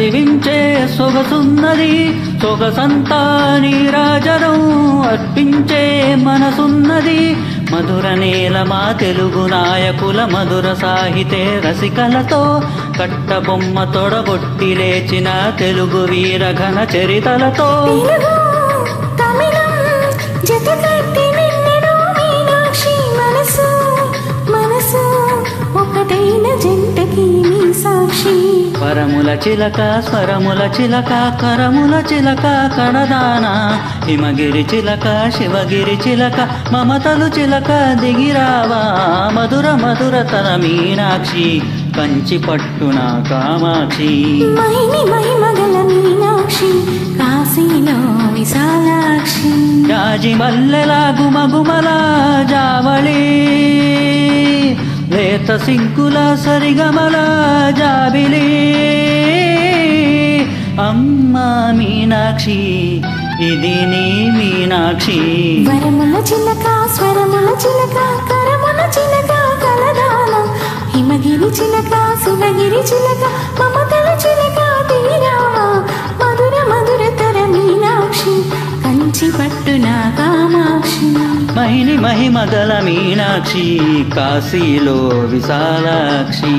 కదివించే సొగసున్నది సొగసంతా నీరాజనం అర్పించే మనసున్నది మధుర నేల మా తెలుగు నాయకుల మధుర సాహితే రసికలతో కట్టబొమ్మ తొడగొట్టి లేచిన తెలుగు వీర ఘన చరితలతో పరముల చిలక స్వరముల చిలక కరముల చిలక కడదాన హిమగిరి చిలక శివగిరి చిలక మమతలు చిలక దిగిరావా మధుర మధుర తన మీనాక్షి కంచి పట్టున కామాక్షి మహిమి మహిమగల మీనాక్షి కాశీలో విశాలాక్షి జాజి మల్లెల గుమగుమల జావళి లేత సింకుల సరిగమల జాబిలి అమ్మా మీనాక్షి ఇది నీ మీనాక్షి వరముల చిలక స్వరముల చిలక కరముల చిలక కలదాన హిమగిరి చిలక శివగిరి చిలక మమతల చిలక తీరామ మధుర మధుర తర మీనాక్షి కంచి పట్టున కామాక్షి మహిని మహిమగల మీనాక్షి కాశీలో విశాలాక్షి